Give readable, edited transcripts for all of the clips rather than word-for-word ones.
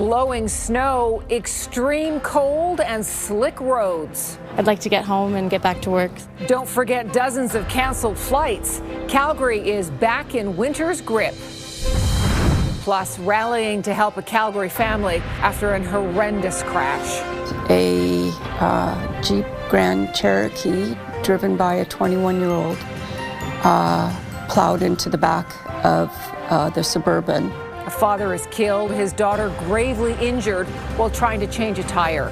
blowing snow, extreme cold, and slick roads. I'd like to get home and get back to work. Don't forget dozens of canceled flights. Calgary is back in winter's grip. Plus, rallying to help a Calgary family after an horrendous crash. A Jeep Grand Cherokee driven by a 21-year-old plowed into the back of the Suburban. A father is killed, his daughter gravely injured while trying to change a tire.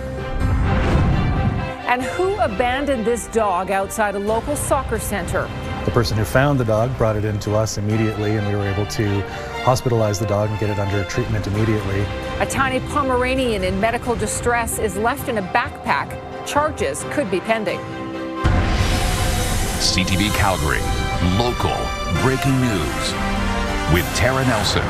And who abandoned this dog outside a local soccer center? The person who found the dog brought it in to us immediately, and we were able to hospitalize the dog and get it under treatment immediately. A tiny Pomeranian in medical distress is left in a backpack. Charges could be pending. CTV Calgary, local breaking news with Tara Nelson.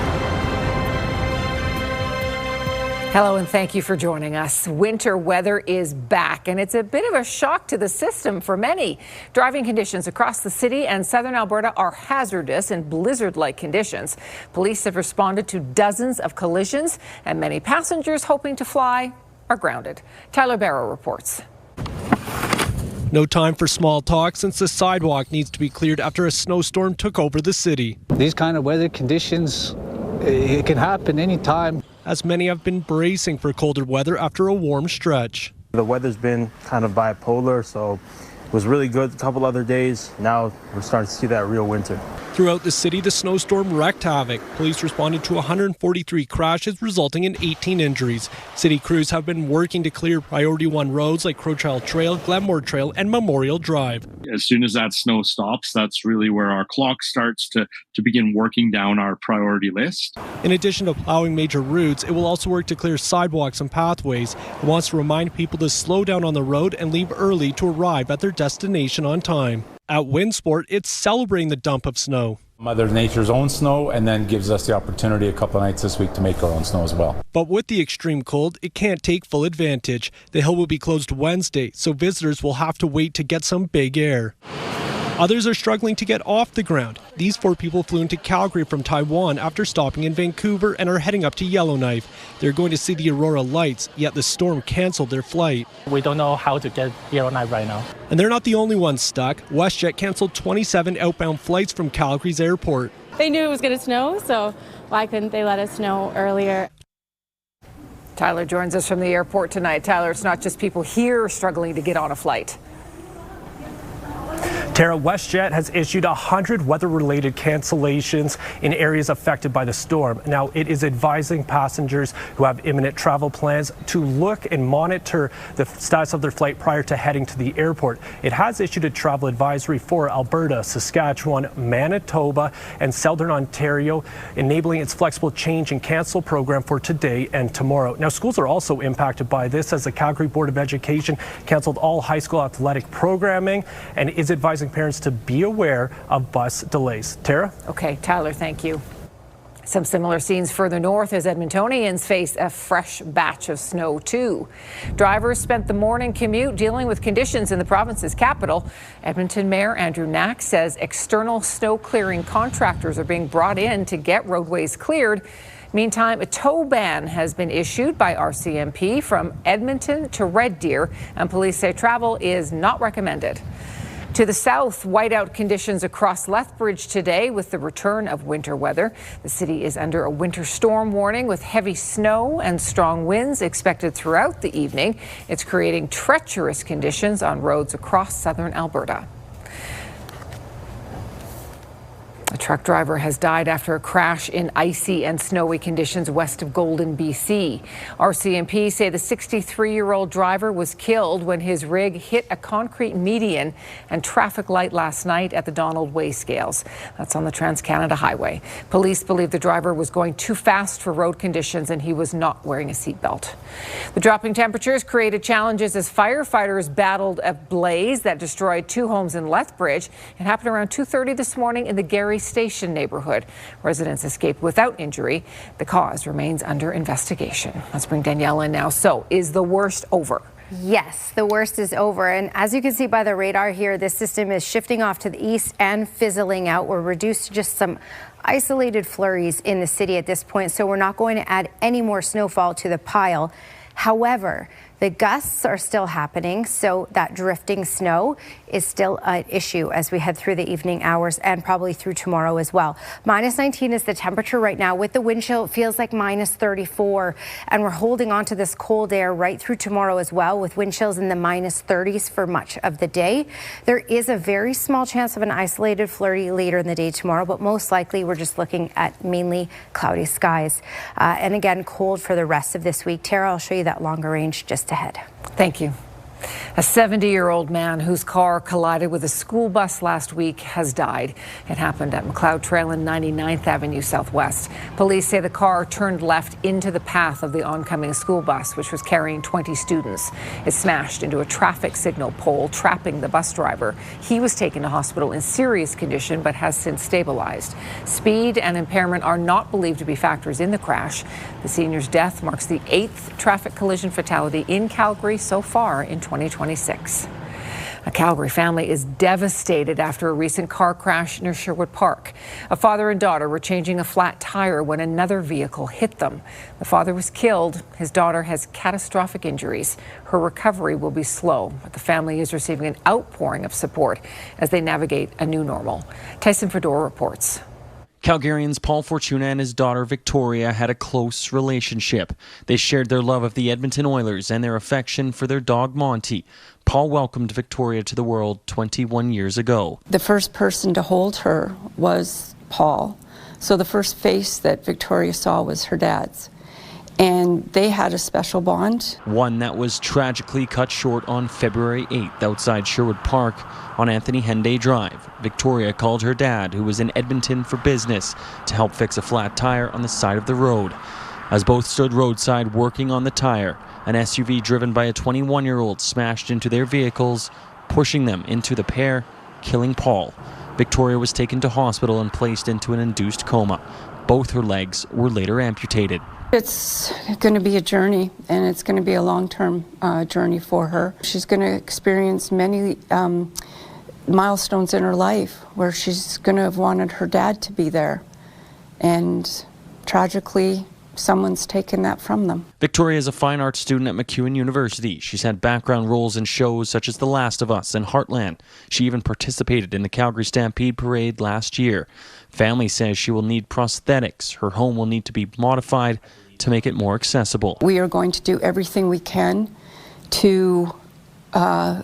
Hello and thank you for joining us. Winter weather is back and it's a bit of a shock to the system for many. Driving conditions across the city and southern Alberta are hazardous in blizzard-like conditions. Police have responded to dozens of collisions and many passengers hoping to fly are grounded. Tyler Barrow reports. No time for small talk since the sidewalk needs to be cleared after a snowstorm took over the city. These kind of weather conditions, it can happen anytime. As many have been bracing for colder weather after a warm stretch. The weather's been kind of bipolar, so it was really good a couple other days. Now we're starting to see that real winter. Throughout the city, the snowstorm wreaked havoc. Police responded to 143 crashes, resulting in 18 injuries. City crews have been working to clear Priority 1 roads like Crowchild Trail, Glenmore Trail, and Memorial Drive. As soon as that snow stops, that's really where our clock starts to begin working down our priority list. In addition to plowing major routes, it will also work to clear sidewalks and pathways. It wants to remind people to slow down on the road and leave early to arrive at their destination on time. At Windsport, it's celebrating the dump of snow. Mother Nature's own snow, and then gives us the opportunity a couple of nights this week to make our own snow as well. But with the extreme cold, it can't take full advantage. The hill will be closed Wednesday, so visitors will have to wait to get some big air. Others are struggling to get off the ground. These 4 people flew into Calgary from Taiwan after stopping in Vancouver and are heading up to Yellowknife. They're going to see the aurora lights, yet the storm canceled their flight. We don't know how to get Yellowknife right now. And they're not the only ones stuck. WestJet canceled 27 outbound flights from Calgary's airport. They knew it was going to snow, so why couldn't they let us know earlier? Tyler joins us from the airport tonight. Tyler, it's not just people here struggling to get on a flight. Tara, WestJet has issued 100 weather-related cancellations in areas affected by the storm. Now, it is advising passengers who have imminent travel plans to look and monitor the status of their flight prior to heading to the airport. It has issued a travel advisory for Alberta, Saskatchewan, Manitoba, and Southern Ontario, enabling its flexible change and cancel program for today and tomorrow. Now, schools are also impacted by this as the Calgary Board of Education canceled all high school athletic programming and is advising parents to be aware of bus delays. Tara? Okay, Tyler, thank you. Some similar scenes further north as Edmontonians face a fresh batch of snow too. Drivers spent the morning commute dealing with conditions in the province's capital. Edmonton Mayor Andrew Knack says external snow clearing contractors are being brought in to get roadways cleared. Meantime, a tow ban has been issued by RCMP from Edmonton to Red Deer, and police say travel is not recommended. To the south, whiteout conditions across Lethbridge today with the return of winter weather. The city is under a winter storm warning with heavy snow and strong winds expected throughout the evening. It's creating treacherous conditions on roads across southern Alberta. A truck driver has died after a crash in icy and snowy conditions west of Golden, BC. RCMP say the 63-year-old driver was killed when his rig hit a concrete median and traffic light last night at the Donald Way scales. That's on the Trans-Canada Highway. Police believe the driver was going too fast for road conditions and he was not wearing a seatbelt. The dropping temperatures created challenges as firefighters battled a blaze that destroyed 2 homes in Lethbridge. It happened around 2:30 this morning in the Gary Station neighborhood. Residents escaped without injury. The cause remains under investigation. Let's bring Danielle in now. So, is the worst over? Yes, the worst is over. And as you can see by the radar here, this system is shifting off to the east and fizzling out. We're reduced to just some isolated flurries in the city at this point, so we're not going to add any more snowfall to the pile. However, the gusts are still happening, so that drifting snow is still an issue as we head through the evening hours and probably through tomorrow as well. Minus 19 is the temperature right now. With the wind chill, it feels like minus 34, and we're holding on to this cold air right through tomorrow as well, with wind chills in the minus 30s for much of the day. There is a very small chance of an isolated flurry later in the day tomorrow, but most likely we're just looking at mainly cloudy skies. And again, cold for the rest of this week. Tara, I'll show you that longer range just ahead. Thank you. A 70-year-old man whose car collided with a school bus last week has died. It happened at McLeod Trail and 99th Avenue Southwest. Police say the car turned left into the path of the oncoming school bus, which was carrying 20 students. It smashed into a traffic signal pole, trapping the bus driver. He was taken to hospital in serious condition, but has since stabilized. Speed and impairment are not believed to be factors in the crash. The senior's death marks the 8th traffic collision fatality in Calgary so far in 2026. A Calgary family is devastated after a recent car crash near Sherwood Park. A father and daughter were changing a flat tire when another vehicle hit them. The father was killed. His daughter has catastrophic injuries. Her recovery will be slow, but the family is receiving an outpouring of support as they navigate a new normal. Tyson Fedor reports. Calgarians Paul Fortuna and his daughter Victoria had a close relationship. They shared their love of the Edmonton Oilers and their affection for their dog Monty. Paul welcomed Victoria to the world 21 years ago. The first person to hold her was Paul. So the first face that Victoria saw was her dad's. And they had a special bond. One that was tragically cut short on February 8th outside Sherwood Park on Anthony Henday Drive. Victoria called her dad, who was in Edmonton for business, to help fix a flat tire on the side of the road. As both stood roadside working on the tire, an SUV driven by a 21-year-old smashed into their vehicles, pushing them into the pair, killing Paul. Victoria was taken to hospital and placed into an induced coma. Both her legs were later amputated. It's going to be a journey, and it's going to be a long-term journey for her. She's going to experience many milestones in her life where she's going to have wanted her dad to be there. And tragically, someone's taken that from them. Victoria is a fine arts student at MacEwan University. She's had background roles in shows such as The Last of Us and Heartland. She even participated in the Calgary Stampede Parade last year. Family says she will need prosthetics. Her home will need to be modified to make it more accessible. We are going to do everything we can to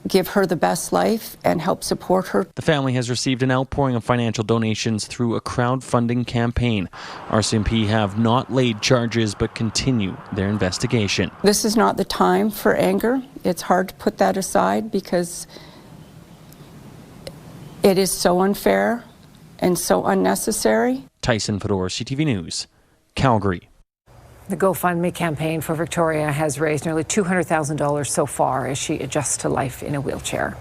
give her the best life and help support her. The family has received an outpouring of financial donations through a crowdfunding campaign. RCMP have not laid charges but continue their investigation. This is not the time for anger. It's hard to put that aside because it is so unfair and so unnecessary. Tyson Fedor, CTV News, Calgary. The GoFundMe campaign for Victoria has raised nearly $200,000 so far as she adjusts to life in a wheelchair.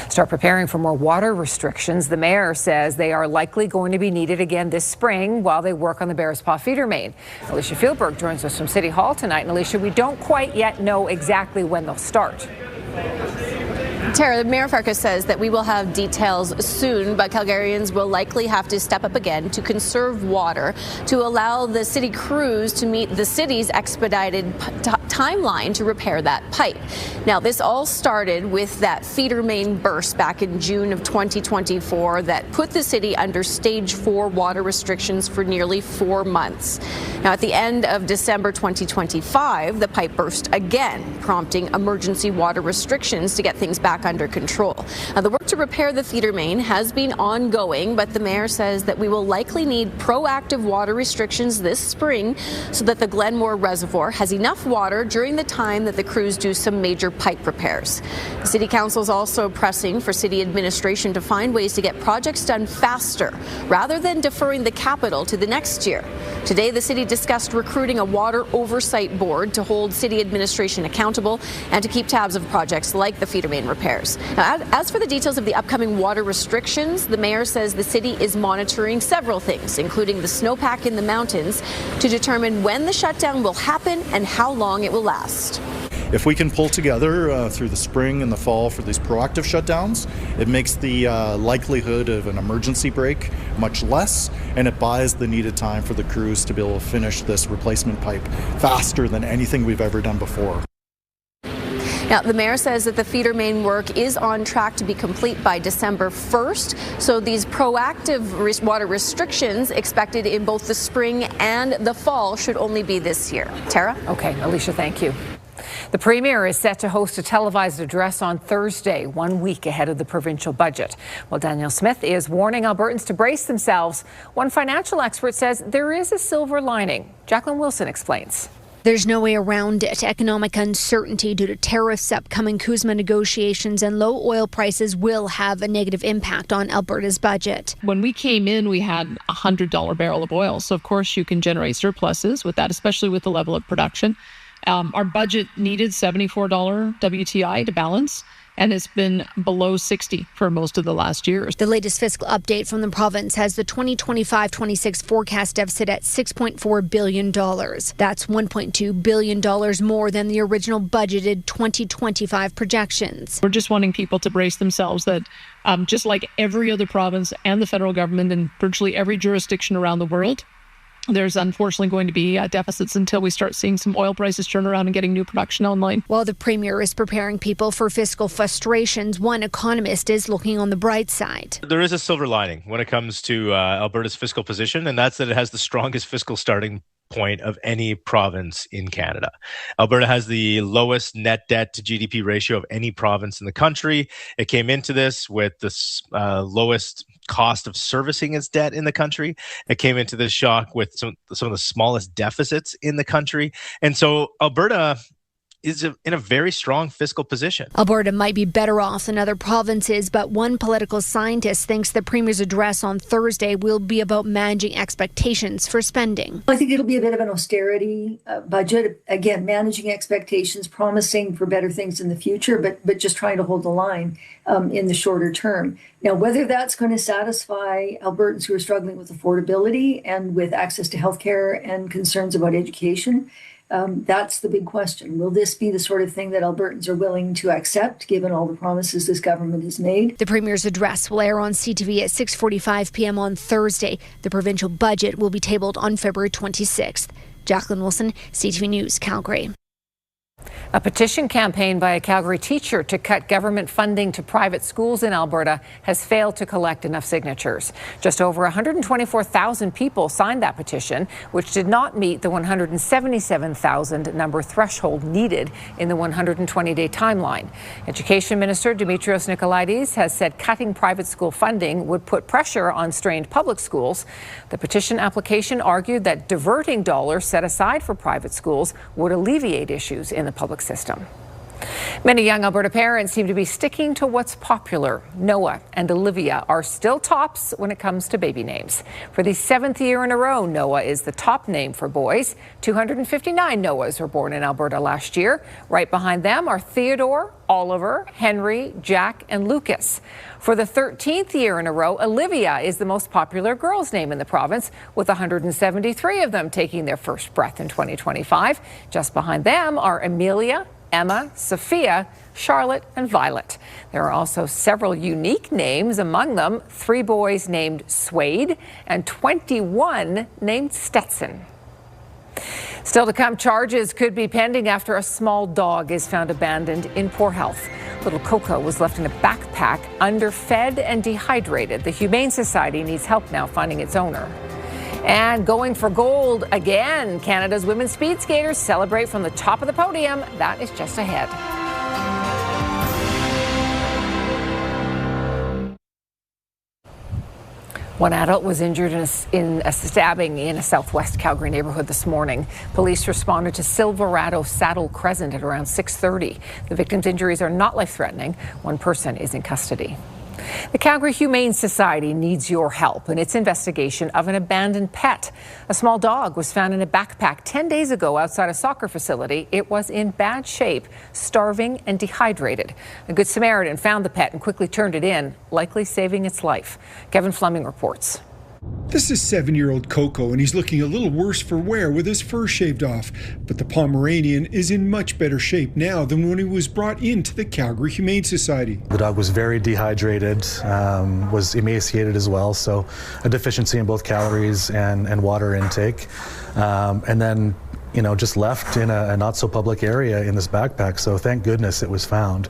Start preparing for more water restrictions. The mayor says they are likely going to be needed again this spring while they work on the Bears Paw feeder main. Alicia Fieldberg joins us from City Hall tonight. And Alicia, we don't quite yet know exactly when they'll start. Tara, Mayor Farkas says that we will have details soon, but Calgarians will likely have to step up again to conserve water to allow the city crews to meet the city's expedited timeline to repair that pipe. Now, this all started with that feeder main burst back in June of 2024 that put the city under stage 4 water restrictions for nearly 4 months. Now, at the end of December 2025, the pipe burst again, prompting emergency water restrictions to get things back under control. Now, the work to repair the feeder main has been ongoing, but the mayor says that we will likely need proactive water restrictions this spring so that the Glenmore Reservoir has enough water during the time that the crews do some major pipe repairs. The City Council is also pressing for city administration to find ways to get projects done faster rather than deferring the capital to the next year. Today, the city discussed recruiting a water oversight board to hold city administration accountable and to keep tabs of projects like the feeder main repairs. Now, as for the details of the upcoming water restrictions, the mayor says the city is monitoring several things, including the snowpack in the mountains, to determine when the shutdown will happen and how long it will last. if we can pull together through the spring and the fall for these proactive shutdowns, it makes the likelihood of an emergency break much less, and it buys the needed time for the crews to be able to finish this replacement pipe faster than anything we've ever done before. Now, the mayor says that the feeder main work is on track to be complete by December 1st. So these proactive water restrictions expected in both the spring and the fall should only be this year. Tara? Okay, Alicia, thank you. The Premier is set to host a televised address on Thursday, 1 week ahead of the provincial budget. Well, Daniel Smith is warning Albertans to brace themselves. One financial expert says there is a silver lining. Jacqueline Wilson explains. There's no way around it. Economic uncertainty due to tariffs, upcoming CUSMA negotiations, and low oil prices will have a negative impact on Alberta's budget. When we came in, we had a $100 barrel of oil. So, of course, you can generate surpluses with that, especially with the level of production. Our budget needed $74 WTI to balance, and it's been below 60 for most of the last year. The latest fiscal update from the province has the 2025-26 forecast deficit at $6.4 billion. That's $1.2 billion more than the original budgeted 2025 projections. We're just wanting people to brace themselves that just like every other province and the federal government and virtually every jurisdiction around the world, there's unfortunately going to be deficits until we start seeing some oil prices turn around and getting new production online. While the Premier is preparing people for fiscal frustrations, one economist is looking on the bright side. There is a silver lining when it comes to Alberta's fiscal position, and that's that it has the strongest fiscal starting point of any province in Canada. Alberta has the lowest net debt to GDP ratio of any province in the country. It came into this with the lowest cost of servicing its debt in the country. It came into this shock with some of the smallest deficits in the country. And so Alberta is in a very strong fiscal position. Alberta might be better off than other provinces, but one political scientist thinks the Premier's address on Thursday will be about managing expectations for spending. I think it'll be a bit of an austerity budget. Again, managing expectations, promising for better things in the future, but just trying to hold the line in the shorter term. Now, whether that's going to satisfy Albertans who are struggling with affordability and with access to healthcare and concerns about education, that's the big question. Will this be the sort of thing that Albertans are willing to accept, given all the promises this government has made? The Premier's address will air on CTV at 6:45 p.m. on Thursday. The provincial budget will be tabled on February 26th. Jacqueline Wilson, CTV News, Calgary. A petition campaign by a Calgary teacher to cut government funding to private schools in Alberta has failed to collect enough signatures. Just over 124,000 people signed that petition, which did not meet the 177,000 number threshold needed in the 120-day timeline. Education Minister Dimitrios Nikolaides has said cutting private school funding would put pressure on strained public schools. The petition application argued that diverting dollars set aside for private schools would alleviate issues in the public system. Many young Alberta parents seem to be sticking to what's popular. Noah and Olivia are still tops when it comes to baby names. For the 7th year in a row, Noah is the top name for boys. 259 Noahs were born in Alberta last year. Right behind them are Theodore, Oliver, Henry, Jack, and Lucas. For the 13th year in a row, Olivia is the most popular girl's name in the province, with 173 of them taking their first breath in 2025. Just behind them are Amelia, Emma, Sophia, Charlotte, and Violet. There are also several unique names, among them 3 boys named Suede and 21 named Stetson. Still to come, charges could be pending after a small dog is found abandoned in poor health. Little Coco was left in a backpack, underfed and dehydrated. The Humane Society needs help now finding its owner. And going for gold again, Canada's women's speed skaters celebrate from the top of the podium. That is just ahead. One adult was injured in a stabbing in a southwest Calgary neighborhood this morning. Police responded to Silverado Saddle Crescent at around 6:30. The victim's injuries are not life-threatening. One person is in custody. The Calgary Humane Society needs your help in its investigation of an abandoned pet. A small dog was found in a backpack 10 days ago outside a soccer facility. It was in bad shape, starving and dehydrated. A Good Samaritan found the pet and quickly turned it in, likely saving its life. Kevin Fleming reports. This is 7-year-old Coco, and he's looking a little worse for wear with his fur shaved off. But the Pomeranian is in much better shape now than when he was brought into the Calgary Humane Society. The dog was very dehydrated, was emaciated as well, so a deficiency in both calories and water intake. And then, just left in a not so public area in this backpack, so thank goodness it was found.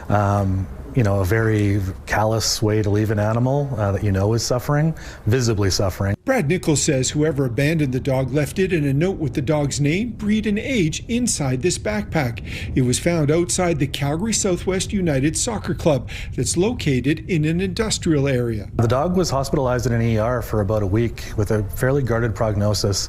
A very callous way to leave an animal that is suffering, visibly suffering. Brad Nichols says whoever abandoned the dog left it and a note with the dog's name, breed, and age inside this backpack. It was found outside the Calgary Southwest United Soccer Club that's located in an industrial area. The dog was hospitalized in an ER for about a week with a fairly guarded prognosis.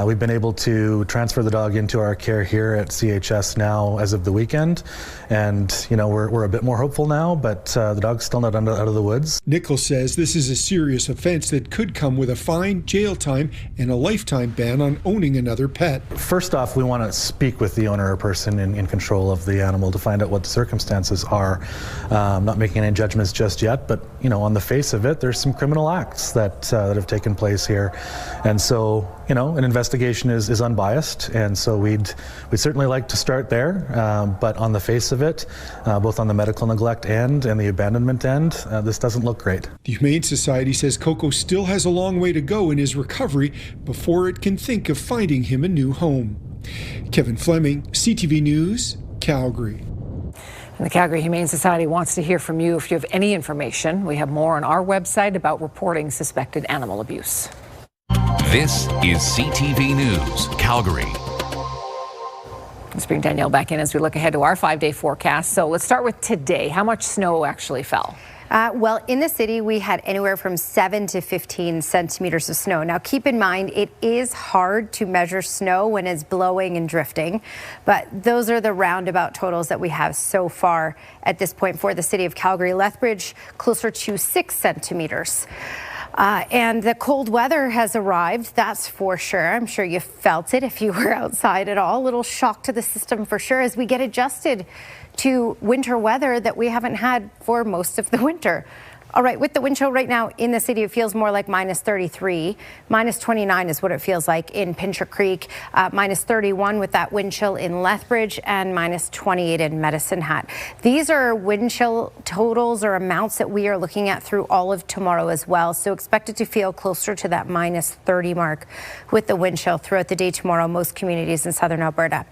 We've been able to transfer the dog into our care here at CHS now as of the weekend, and we're a bit more hopeful now, but the dog's still not out of the woods. Nichols says this is a serious offense that could come with a fine, jail time, and a lifetime ban on owning another pet. First off, we want to speak with the owner or person in control of the animal to find out what the circumstances are. Not making any judgments just yet, but on the face of it, there's some criminal acts that have taken place here, and so an investigation is unbiased, and so we'd certainly like to start there. But on the face of it, both on the medical neglect end and the abandonment end, this doesn't look great. The Humane Society says Coco still has a long way to go in his recovery before it can think of finding him a new home. Kevin Fleming, CTV News, Calgary. And the Calgary Humane Society wants to hear from you if you have any information. We have more on our website about reporting suspected animal abuse. This is CTV News, Calgary. Let's bring Danielle back in as we look ahead to our 5-day forecast. So let's start with today. How much snow actually fell? Well, in the city, we had anywhere from 7 to 15 centimeters of snow. Now, keep in mind, it is hard to measure snow when it's blowing and drifting, but those are the roundabout totals that we have so far at this point for the city of Calgary. Lethbridge, closer to 6 centimeters. And the cold weather has arrived, that's for sure. I'm sure you felt it if you were outside at all. A little shock to the system for sure as we get adjusted to winter weather that we haven't had for most of the winter. All right, with the wind chill right now in the city, it feels more like minus 33. Minus 29 is what it feels like in Pincher Creek. Minus 31 with that wind chill in Lethbridge, and minus 28 in Medicine Hat. These are wind chill totals or amounts that we are looking at through all of tomorrow as well. So expect it to feel closer to that minus 30 mark with the wind chill throughout the day tomorrow, most communities in southern Alberta.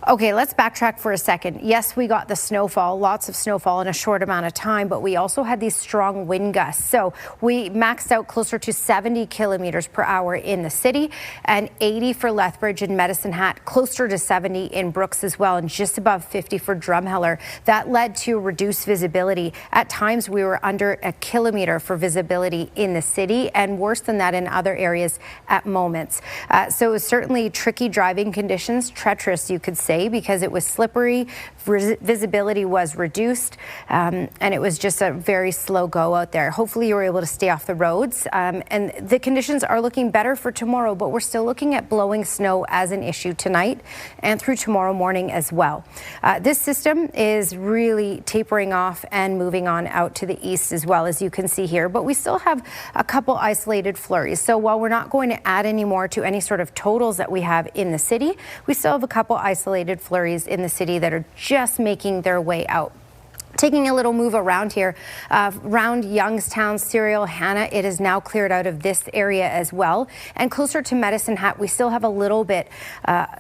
Okay, let's backtrack for a second. Yes, we got the snowfall, lots of snowfall in a short amount of time, but we also had these strong wind gusts. So we maxed out closer to 70 kilometers per hour in the city, and 80 for Lethbridge and Medicine Hat, closer to 70 in Brooks as well, and just above 50 for Drumheller. That led to reduced visibility. At times, we were under a kilometer for visibility in the city, and worse than that in other areas at moments. So it was certainly tricky driving conditions, treacherous, you could say, because it was slippery, visibility was reduced, and it was just a very slow go out there. Hopefully you were able to stay off the roads, and the conditions are looking better for tomorrow, but we're still looking at blowing snow as an issue tonight and through tomorrow morning as well. This system is really tapering off and moving on out to the east as well, as you can see here, but we still have a couple isolated flurries. So while we're not going to add any more to any sort of totals that we have in the city, we still have a couple isolated flurries in the city that are just making their way out. Taking a little move around here, around Youngstown, Serial, Hannah, it is now cleared out of this area as well. And closer to Medicine Hat, we still have a little bit,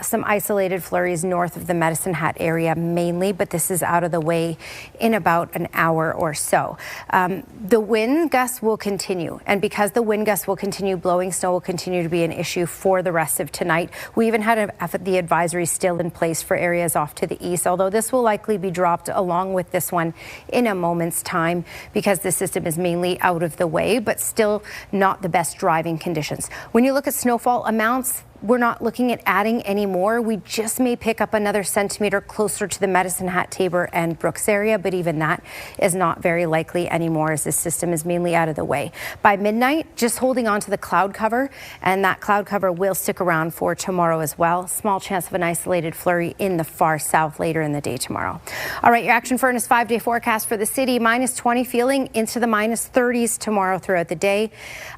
some isolated flurries north of the Medicine Hat area mainly, but this is out of the way in about an hour or so. The wind gusts will continue, and because the wind gusts will continue, blowing snow will continue to be an issue for the rest of tonight. We even had the advisory still in place for areas off to the east, although this will likely be dropped along with this one in a moment's time because the system is mainly out of the way, but still not the best driving conditions. When you look at snowfall amounts, we're not looking at adding any more. We just may pick up another centimeter closer to the Medicine Hat, Tabor and Brooks area, but even that is not very likely anymore as this system is mainly out of the way. By midnight, just holding on to the cloud cover, and that cloud cover will stick around for tomorrow as well. Small chance of an isolated flurry in the far south later in the day tomorrow. All right, your Action Furnace 5-day forecast for the city, minus 20 feeling into the minus 30s tomorrow throughout the day.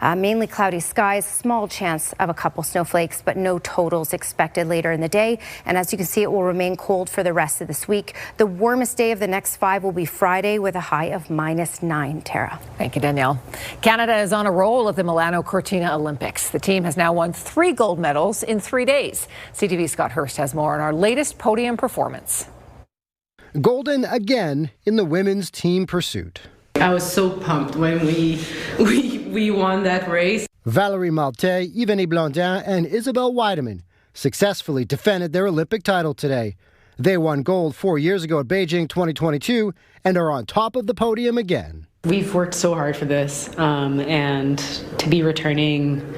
Mainly cloudy skies, small chance of a couple snowflakes, but no totals expected later in the day. And as you can see, it will remain cold for the rest of this week. The warmest day of the next 5 will be Friday with a high of minus 9. Tara. Thank you, Danielle. Canada is on a roll at the Milano Cortina Olympics. The team has now won 3 gold medals in 3 days. CTV's Scott Hurst has more on our latest podium performance. Golden again in the women's team pursuit. I was so pumped when we won that race. Valérie Maltais, Yvonne Blondin, and Isabelle Weideman successfully defended their Olympic title today. They won gold 4 years ago at Beijing 2022 and are on top of the podium again. We've worked so hard for this, and to be returning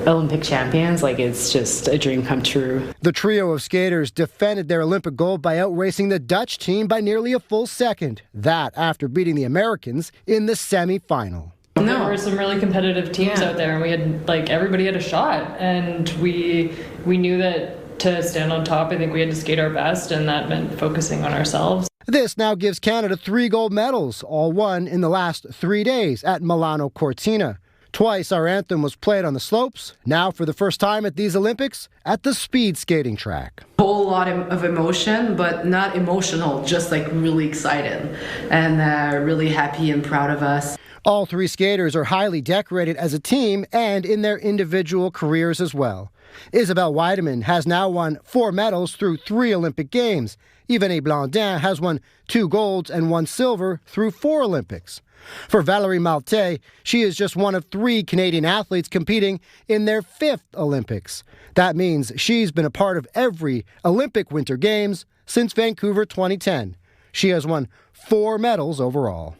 Olympic champions, it's just a dream come true. The trio of skaters defended their Olympic gold by outracing the Dutch team by nearly a full second. That after beating the Americans in the semi-final. There were some really competitive teams out there, and we had everybody had a shot, and we knew that to stand on top, I think we had to skate our best, and that meant focusing on ourselves. This now gives Canada 3 gold medals, all won in the last 3 days at Milano Cortina. Twice our anthem was played on the slopes, now for the first time at these Olympics at the speed skating track. A whole lot of emotion, but not emotional, just really excited and really happy and proud of us. All 3 skaters are highly decorated as a team and in their individual careers as well. Isabelle Weideman has now won 4 medals through 3 Olympic Games. Yvonne Blondin has won 2 golds and 1 silver through 4 Olympics. For Valérie Maltais, she is just one of 3 Canadian athletes competing in their 5th Olympics. That means she's been a part of every Olympic Winter Games since Vancouver 2010. She has won 4 medals overall.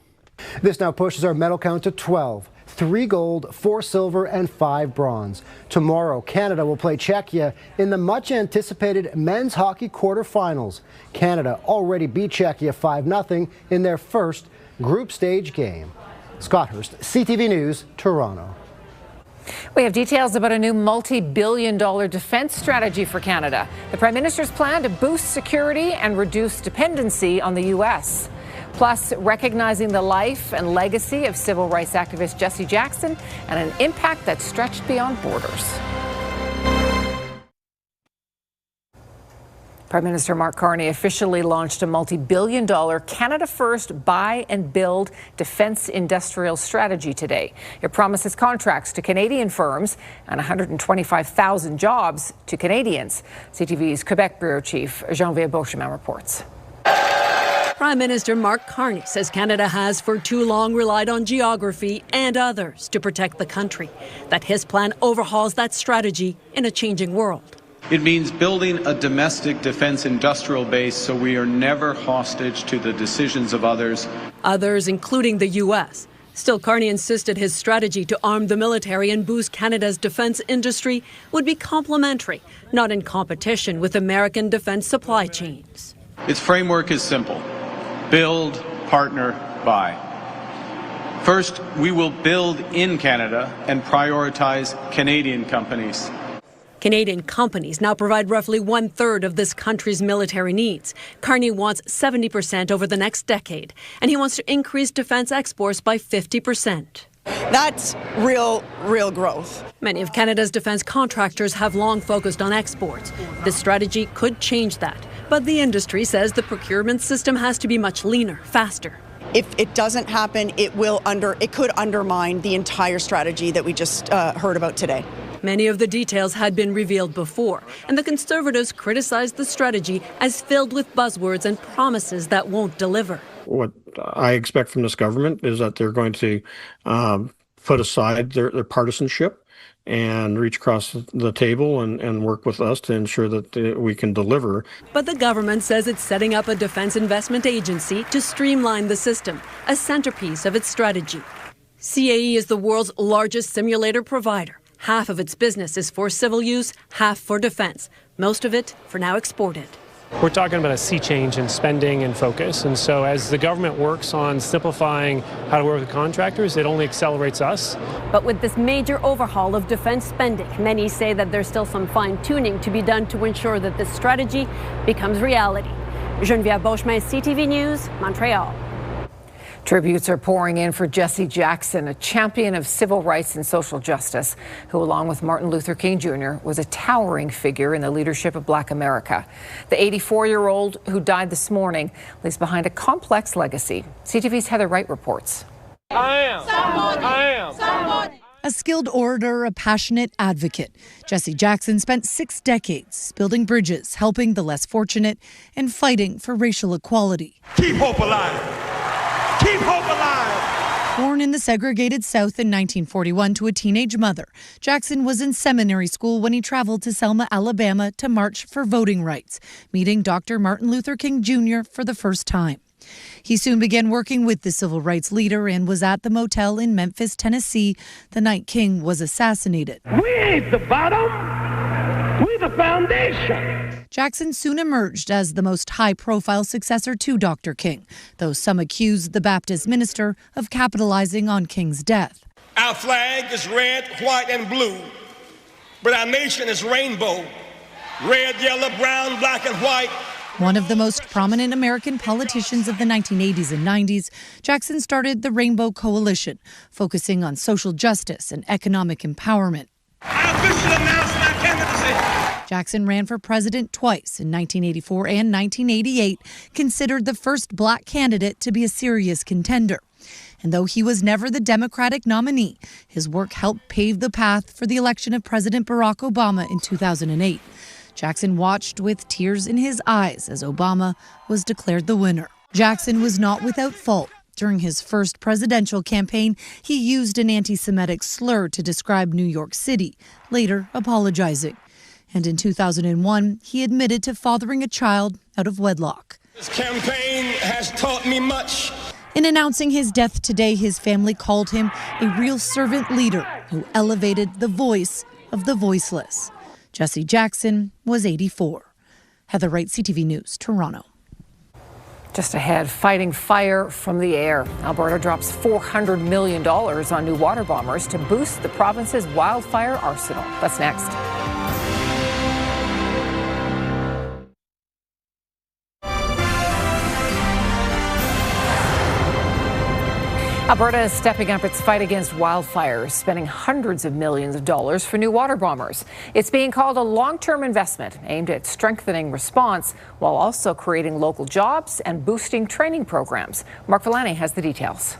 This now pushes our medal count to 12. 3 gold, 4 silver, and 5 bronze. Tomorrow, Canada will play Czechia in the much-anticipated men's hockey quarterfinals. Canada already beat Czechia 5-0 in their first group stage game. Scott Hurst, CTV News, Toronto. We have details about a new multi-billion-dollar defense strategy for Canada. The Prime Minister's plan to boost security and reduce dependency on the U.S. Plus, recognizing the life and legacy of civil rights activist Jesse Jackson and an impact that stretched beyond borders. Prime Minister Mark Carney officially launched a multi-billion-dollar Canada First Buy and Build Defence Industrial Strategy today. It promises contracts to Canadian firms and 125,000 jobs to Canadians. CTV's Quebec Bureau Chief Jean-Vier Beauchemin reports. Prime Minister Mark Carney says Canada has for too long relied on geography and others to protect the country, that his plan overhauls that strategy in a changing world. It means building a domestic defense industrial base so we are never hostage to the decisions of others. Others, including the U.S. Still, Carney insisted his strategy to arm the military and boost Canada's defense industry would be complementary, not in competition with American defense supply chains. Its framework is simple. Build, partner, buy. First, we will build in Canada and prioritize Canadian companies. Canadian companies now provide roughly 1/3 of this country's military needs. Carney wants 70% over the next decade, and he wants to increase defense exports by 50%. That's real growth. Many of Canada's defense contractors have long focused on exports. This strategy could change that, but the industry says the procurement system has to be much leaner, faster. If it doesn't happen, it could undermine the entire strategy that we just heard about today. Many of the details had been revealed before, and the Conservatives criticized the strategy as filled with buzzwords and promises that won't deliver. What I expect from this government is that they're going to put aside their partisanship and reach across the table and work with us to ensure that we can deliver. But the government says it's setting up a defense investment agency to streamline the system, a centerpiece of its strategy. CAE is the world's largest simulator provider, Half of its business is for civil use, half for defense. Most of it, for now, exported. We're talking about a sea change in spending and focus. And so as the government works on simplifying how to work with contractors, it only accelerates us. But with this major overhaul of defense spending, many say that there's still some fine-tuning to be done to ensure that this strategy becomes reality. Geneviève Beauchemin, CTV News, Montreal. Tributes are pouring in for Jesse Jackson, a champion of civil rights and social justice, who, along with Martin Luther King Jr., was a towering figure in the leadership of Black America. The 84-year-old who died this morning leaves behind a complex legacy. CTV's Heather Wright reports. I am. A skilled orator, a passionate advocate, Jesse Jackson spent 6 decades building bridges, helping the less fortunate, and fighting for racial equality. Keep hope alive. Keep hope alive. Born in the segregated South in 1941 to a teenage mother, Jackson was in seminary school when he traveled to Selma, Alabama to march for voting rights, meeting Dr. Martin Luther King Jr. for the first time. He soon began working with the civil rights leader and was at the motel in Memphis, Tennessee, the night King was assassinated. We ain't the bottom, we the foundation. Jackson soon emerged as the most high-profile successor to Dr. King, though some accused the Baptist minister of capitalizing on King's death. Our flag is red, white, and blue, but our nation is rainbow. Red, yellow, brown, black, and white. One of the most prominent American politicians of the 1980s and 90s, Jackson started the Rainbow Coalition, focusing on social justice and economic empowerment. I officially announce my candidacy. Jackson ran for president twice in 1984 and 1988, considered the first black candidate to be a serious contender. And though he was never the Democratic nominee, his work helped pave the path for the election of President Barack Obama in 2008. Jackson watched with tears in his eyes as Obama was declared the winner. Jackson was not without fault. During his first presidential campaign, he used an anti-Semitic slur to describe New York City, later apologizing. And in 2001, he admitted to fathering a child out of wedlock. This campaign has taught me much. In announcing his death today, his family called him a real servant leader who elevated the voice of the voiceless. Jesse Jackson was 84. Heather Wright, CTV News, Toronto. Just ahead, fighting fire from the air. Alberta drops $400 million on new water bombers to boost the province's wildfire arsenal. That's next. Alberta is stepping up its fight against wildfires, spending hundreds of millions of dollars for new water bombers. It's being called a long-term investment aimed at strengthening response while also creating local jobs and boosting training programs. Mark Villani has the details.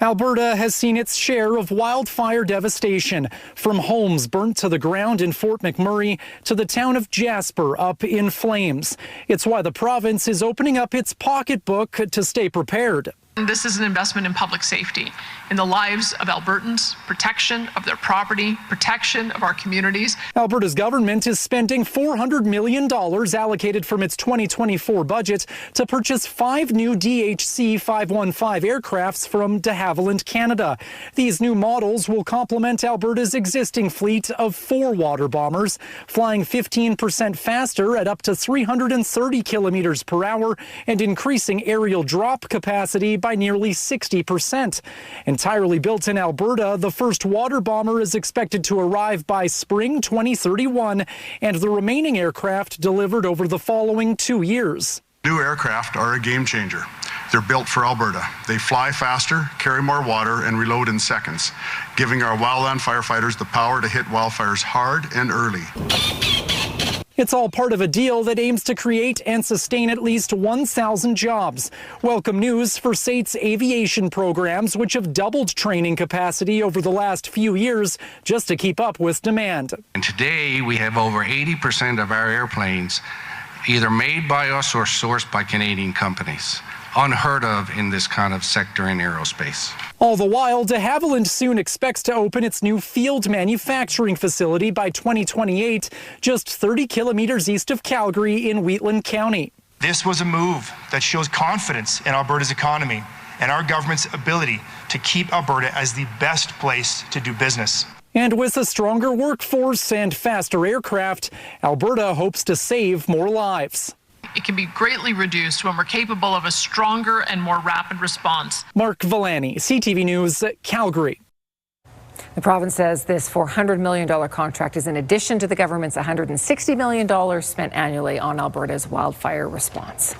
Alberta has seen its share of wildfire devastation, from homes burnt to the ground in Fort McMurray to the town of Jasper up in flames. It's why the province is opening up its pocketbook to stay prepared. This is an investment in public safety, in the lives of Albertans, protection of their property, protection of our communities. Alberta's government is spending $400 million allocated from its 2024 budget to purchase 5 new DHC 515 aircrafts from de Havilland, Canada. These new models will complement Alberta's existing fleet of 4 water bombers, flying 15% faster at up to 330 kilometers per hour and increasing aerial drop capacity by nearly 60%. Entirely built in Alberta, the first water bomber is expected to arrive by spring 2031, and the remaining aircraft delivered over the following 2 years. New aircraft are a game changer. They're built for Alberta. They fly faster, carry more water, and reload in seconds, giving our wildland firefighters the power to hit wildfires hard and early. It's all part of a deal that aims to create and sustain at least 1,000 jobs. Welcome news for SAIT's aviation programs, which have doubled training capacity over the last few years just to keep up with demand. And today we have over 80% of our airplanes either made by us or sourced by Canadian companies. Unheard of in this kind of sector in aerospace. All the while, de Havilland soon expects to open its new field manufacturing facility by 2028, just 30 kilometers east of Calgary in Wheatland County. This was a move that shows confidence in Alberta's economy and our government's ability to keep Alberta as the best place to do business. And with a stronger workforce and faster aircraft, Alberta hopes to save more lives. It can be greatly reduced when we're capable of a stronger and more rapid response. Mark Villani, CTV News, Calgary. The province says this $400 million contract is in addition to the government's $160 million spent annually on Alberta's wildfire response.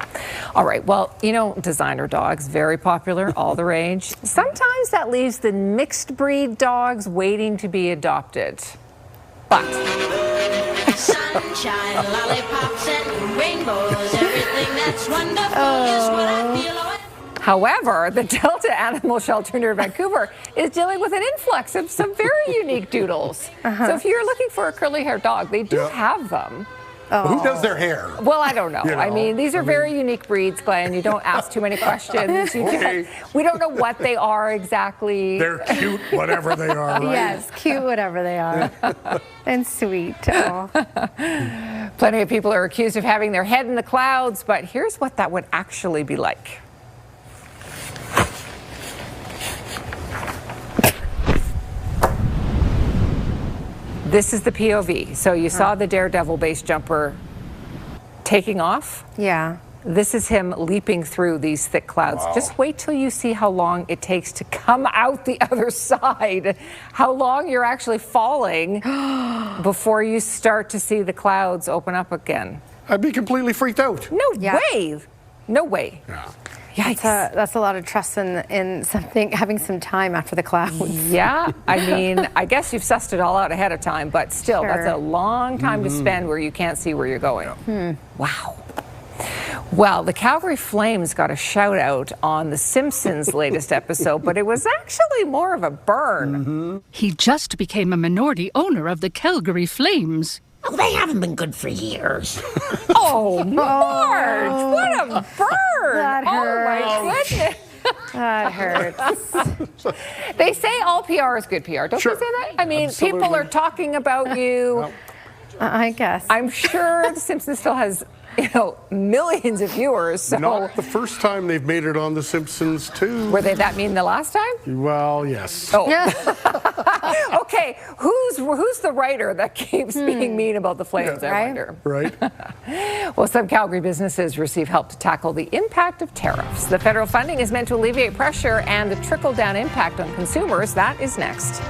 All right, well, you know, designer dogs, very popular, all the rage. Sometimes that leaves the mixed breed dogs waiting to be adopted. But sunshine, lollipops, and rainbows, everything that's wonderful is what I feel. however, the Delta Animal Shelter near Vancouver is dealing with an influx of some very unique doodles. So if you're looking for a curly-haired dog, they do have them. Who does their hair? Well, I don't know. You know, I mean, these are very unique breeds, Glenn. You don't ask too many questions. We don't know what they are exactly. They're cute, whatever they are, right? Yes, cute, whatever they are. And sweet. Plenty of people are accused of having their head in the clouds, but here's what that would actually be like. This is the POV. So you saw the Daredevil base jumper taking off. Yeah. This is him leaping through these thick clouds. Wow. Just wait till you see how long it takes to come out the other side. How long you're actually falling before you start to see the clouds open up again. I'd be completely freaked out. No way. No way. Yeah. Yikes. That's a lot of trust in something, having some time after the clouds. Yeah, I mean, I guess you've sussed it all out ahead of time, but still, that's a long time to spend where you can't see where you're going. Wow. Well, the Calgary Flames got a shout out on The Simpsons' latest episode, but it was actually more of a burn. He just became a minority owner of the Calgary Flames. Oh, they haven't been good for years. Oh, Marge, what a burn. That hurts. Oh, my goodness. That hurts. They say all PR is good PR. Don't they say that? I mean, people are talking about you. I guess. I'm sure The Simpsons still has, millions of viewers. So. Not the first time they've made it on The Simpsons, too. Were they that mean the last time? Well, yes. Oh. Okay, who's the writer that keeps being mean about the Flames, I wonder? Right. Well, some Calgary businesses receive help to tackle the impact of tariffs. The federal funding is meant to alleviate pressure and the trickle-down impact on consumers. That is next.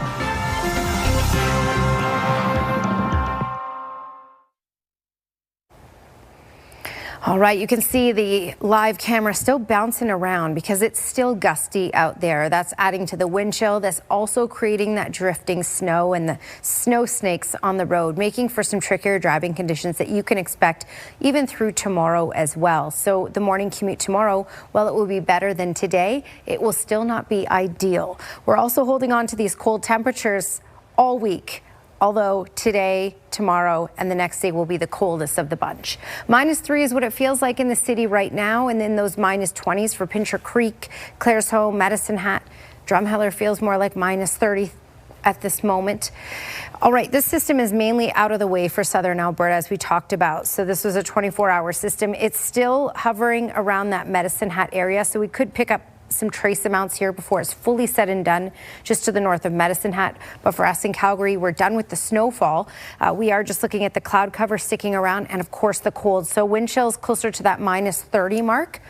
All right, you can see the live camera still bouncing around because it's still gusty out there. That's adding to the wind chill. That's also creating that drifting snow and the snow snakes on the road, making for some trickier driving conditions that you can expect even through tomorrow as well. So the morning commute tomorrow, while it will be better than today, it will still not be ideal. We're also holding on to these cold temperatures all week. Although today, tomorrow, and the next day will be the coldest of the bunch. -3 is what it feels like in the city right now, and then those -20s for Pincher Creek, Claresholm, Medicine Hat. Drumheller feels more like -30 at this moment. All right, this system is mainly out of the way for southern Alberta, as we talked about. So this was a 24-hour system. It's still hovering around that Medicine Hat area, so we could pick up some trace amounts here before it's fully said and done, just to the north of Medicine Hat. But for us in Calgary, we're done with the snowfall. We are just looking at the cloud cover sticking around and, of course, the cold. So wind chills closer to that -30 mark,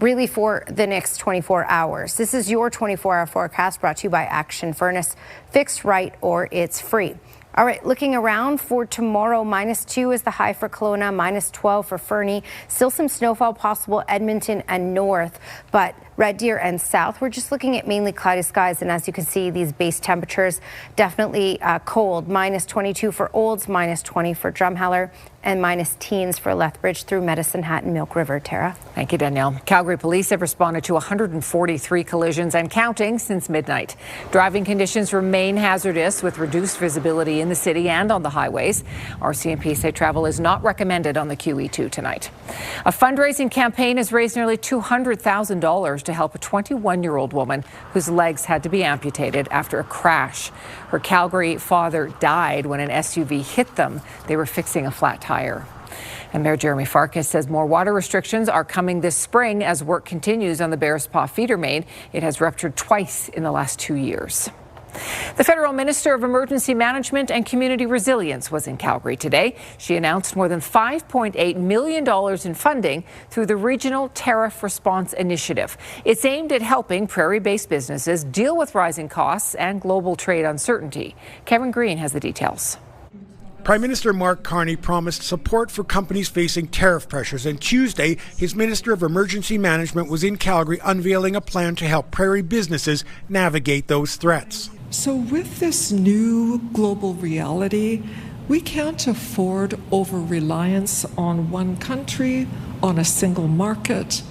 really for the next 24 hours. This is your 24-hour forecast brought to you by Action Furnace. Fixed right or it's free. All right, looking around for tomorrow, -2 is the high for Kelowna, -12 for Fernie. Still some snowfall possible, Edmonton and north, but Red Deer and south, we're just looking at mainly cloudy skies. And as you can see, these base temperatures definitely cold. -22 for Olds, -20 for Drumheller, and -teens for Lethbridge through Medicine Hat and Milk River. Tara. Thank you, Danielle. Calgary police have responded to 143 collisions and counting since midnight. Driving conditions remain hazardous with reduced visibility in the city and on the highways. RCMP say travel is not recommended on the QE2 tonight. A fundraising campaign has raised nearly $200,000 to help a 21-year-old woman whose legs had to be amputated after a crash. Her Calgary father died when an SUV hit them. They were fixing a flat tire. And Mayor Jeremy Farkas says more water restrictions are coming this spring as work continues on the Bears Paw feeder main. It has ruptured twice in the last 2 years. The Federal Minister of Emergency Management and Community Resilience was in Calgary today. She announced more than $5.8 million in funding through the Regional Tariff Response Initiative. It's aimed at helping prairie-based businesses deal with rising costs and global trade uncertainty. Kevin Green has the details. Prime Minister Mark Carney promised support for companies facing tariff pressures, and Tuesday, his Minister of Emergency Management was in Calgary unveiling a plan to help prairie businesses navigate those threats. So with this new global reality, we can't afford over-reliance on one country, on a single market,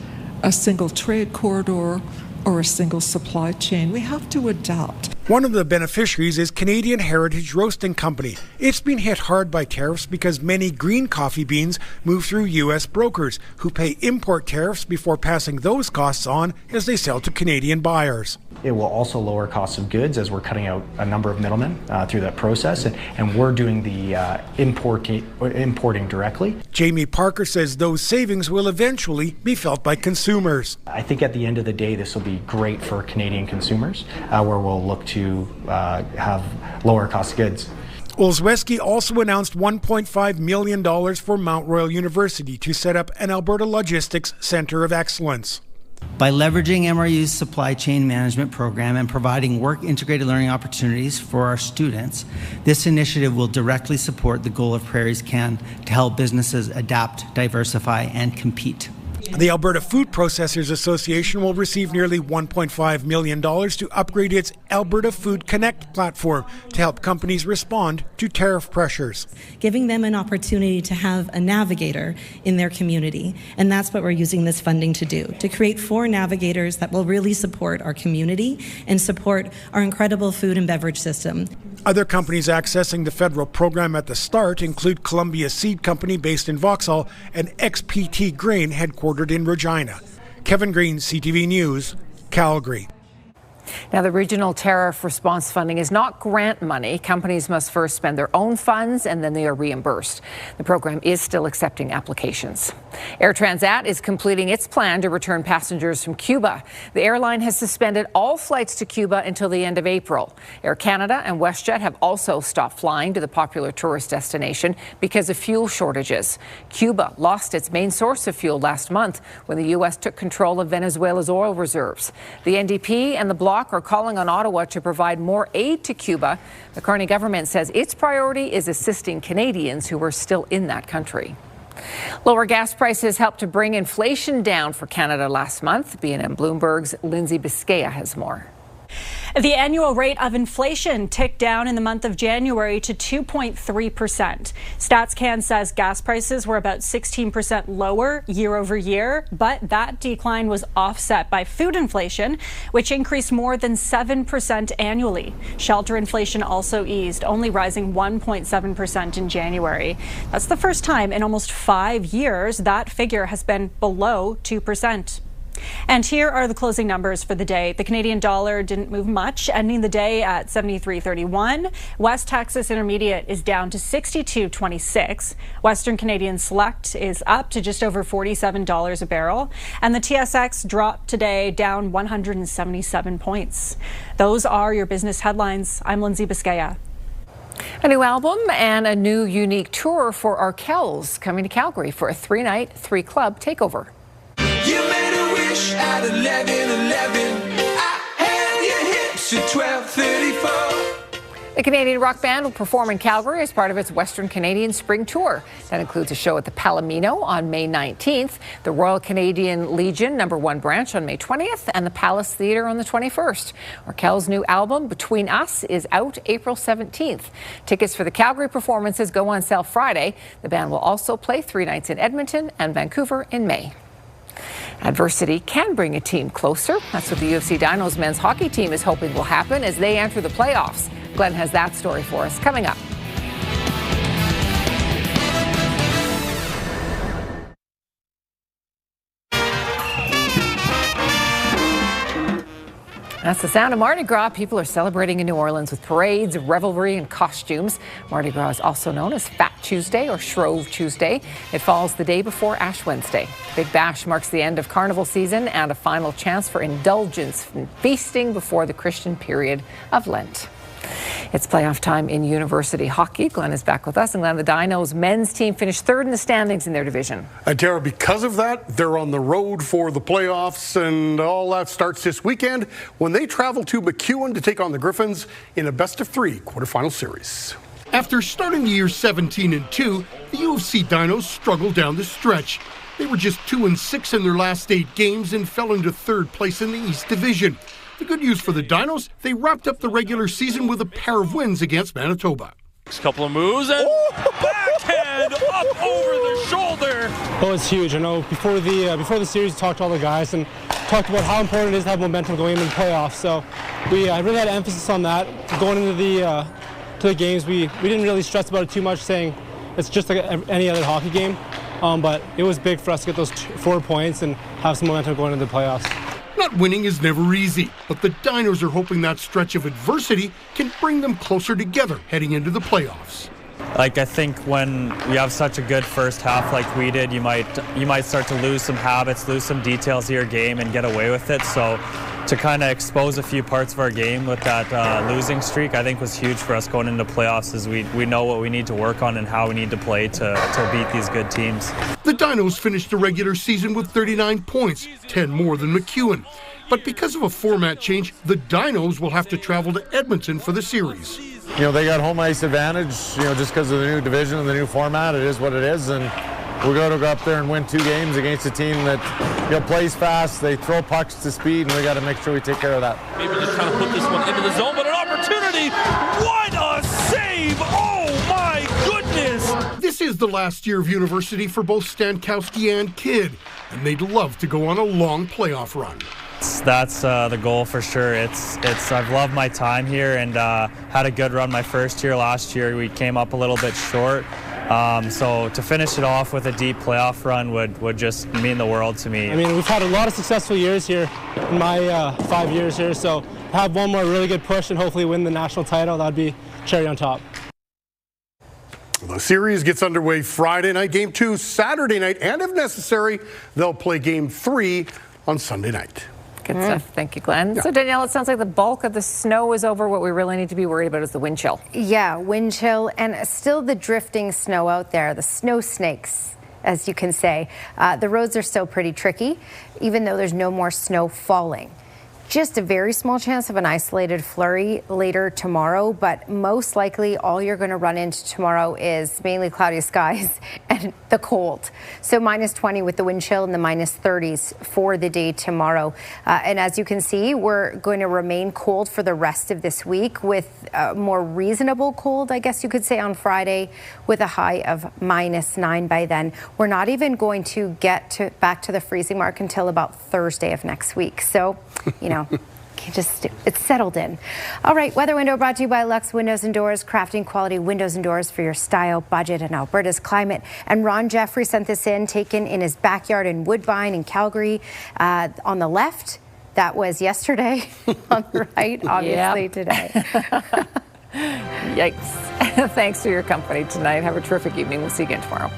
a single trade corridor, or a single supply chain. We have to adapt. One of the beneficiaries is Canadian Heritage Roasting Company. It's been hit hard by tariffs because many green coffee beans move through U.S. brokers who pay import tariffs before passing those costs on as they sell to Canadian buyers. It will also lower costs of goods as we're cutting out a number of middlemen through that process, and we're doing the importing directly. Jamie Parker says those savings will eventually be felt by consumers. I think at the end of the day, this will be great for Canadian consumers, where we'll look to have lower cost goods. Olszewski also announced $1.5 million for Mount Royal University to set up an Alberta Logistics Centre of Excellence. By leveraging MRU's supply chain management program and providing work-integrated learning opportunities for our students, this initiative will directly support the goal of Prairies Can to help businesses adapt, diversify, and compete. The Alberta Food Processors Association will receive nearly $1.5 million to upgrade its Alberta Food Connect platform to help companies respond to tariff pressures. Giving them an opportunity to have a navigator in their community. And that's what we're using this funding to do, to create 4 navigators that will really support our community and support our incredible food and beverage system. Other companies accessing the federal program at the start include Columbia Seed Company based in Vauxhall and XPT Grain headquartered in Regina. Kevin Green, CTV News, Calgary. Now, the regional tariff response funding is not grant money. Companies must first spend their own funds and then they are reimbursed. The program is still accepting applications. Air Transat is completing its plan to return passengers from Cuba. The airline has suspended all flights to Cuba until the end of April. Air Canada and WestJet have also stopped flying to the popular tourist destination because of fuel shortages. Cuba lost its main source of fuel last month when the U.S. took control of Venezuela's oil reserves. The NDP and the Bloc are calling on Ottawa to provide more aid to Cuba. The Carney government says its priority is assisting Canadians who are still in that country. Lower gas prices helped to bring inflation down for Canada last month. BNN Bloomberg's Lindsay Biscaya has more. The annual rate of inflation ticked down in the month of January to 2.3%. StatsCan says gas prices were about 16% lower year over year, but that decline was offset by food inflation, which increased more than 7% annually. Shelter inflation also eased, only rising 1.7% in January. That's the first time in almost 5 years that figure has been below 2%. And here are the closing numbers for the day. The Canadian dollar didn't move much, ending the day at 73.31. West Texas Intermediate is down to 62.26. Western Canadian Select is up to just over $47 a barrel. And the TSX dropped today, down 177 points. Those are your business headlines. I'm Lindsay Biscaya. A new album and a new unique tour for Arkells coming to Calgary for a 3-night, 3-club takeover. At 11:11, I held your hips at 12:34. The Canadian rock band will perform in Calgary as part of its Western Canadian Spring Tour. That includes a show at the Palomino on May 19th, the Royal Canadian Legion No. 1 branch on May 20th, and the Palace Theatre on the 21st. Arkells' new album, Between Us, is out April 17th. Tickets for the Calgary performances go on sale Friday. The band will also play 3 nights in Edmonton and Vancouver in May. Adversity can bring a team closer. That's what the UFC Dinos men's hockey team is hoping will happen as they enter the playoffs. Glenn has that story for us coming up. That's the sound of Mardi Gras. People are celebrating in New Orleans with parades, revelry, and costumes. Mardi Gras is also known as Fat Tuesday or Shrove Tuesday. It falls the day before Ash Wednesday. Big Bash marks the end of carnival season and a final chance for indulgence and feasting before the Christian period of Lent. It's playoff time in university hockey. Glenn is back with us. And Glenn, the Dinos men's team finished third in the standings in their division. And Tara, because of that, they're on the road for the playoffs, and all that starts this weekend when they travel to McEwen to take on the Griffins in a best-of-3 quarterfinal series. After starting the year 17-2, the U of C Dinos struggled down the stretch. They were just 2-6 in their last 8 games and fell into third place in the East Division. The good news for the Dinos, they wrapped up the regular season with a pair of wins against Manitoba. Next couple of moves and backhand up over the shoulder. Oh, it's huge. I know before the series, we talked to all the guys and talked about how important it is to have momentum going into the playoffs. So we really had emphasis on that going into the games. We didn't really stress about it too much, saying it's just like any other hockey game. But it was big for us to get those 4 points and have some momentum going into the playoffs. Not winning is never easy, but the Dinos are hoping that stretch of adversity can bring them closer together heading into the playoffs. I think when you have such a good first half like we did, you might start to lose some habits, lose some details of your game and get away with it. So to kind of expose a few parts of our game with that losing streak, I think was huge for us going into playoffs, as we know what we need to work on and how we need to play to beat these good teams. The Dinos finished the regular season with 39 points, 10 more than McEwen. But because of a format change, the Dinos will have to travel to Edmonton for the series. They got home ice advantage, just because of the new division and the new format. It is what it is, and we're going to go up there and win 2 games against a team that plays fast. They throw pucks to speed, and we got to make sure we take care of that. Maybe just trying to put this one into the zone, but an opportunity. What a save! Oh my goodness! This is the last year of university for both Stankowski and Kidd, and they'd love to go on a long playoff run. That's the goal for sure. I've loved my time here and had a good run my first year. Last year we came up a little bit short. So to finish it off with a deep playoff run would just mean the world to me. I mean, we've had a lot of successful years here in my 5 years here, so have one more really good push and hopefully win the national title. That'd be cherry on top. The series gets underway Friday night, Game 2 Saturday night, and if necessary, they'll play Game 3 on Sunday night. Good stuff. Thank you, Glenn. Yeah. So, Danielle, it sounds like the bulk of the snow is over. What we really need to be worried about is the wind chill. Yeah, wind chill and still the drifting snow out there, the snow snakes, as you can say. The roads are still pretty tricky, even though there's no more snow falling. Just a very small chance of an isolated flurry later tomorrow, but most likely all you're going to run into tomorrow is mainly cloudy skies and the cold. So -20 with the wind chill and the -30s for the day tomorrow. And as you can see, we're going to remain cold for the rest of this week with more reasonable cold, I guess you could say, on Friday with a high of -9 by then. We're not even going to get back to the freezing mark until about Thursday of next week. So, it's settled in. All right, Weather Window brought to you by Lux Windows and Doors, crafting quality windows and doors for your style, budget, and Alberta's climate. And Ron Jeffrey sent this in, taken in his backyard in Woodbine in Calgary. On the left, that was yesterday. On the right, obviously today. Yikes. Thanks for your company tonight. Have a terrific evening. We'll see you again tomorrow.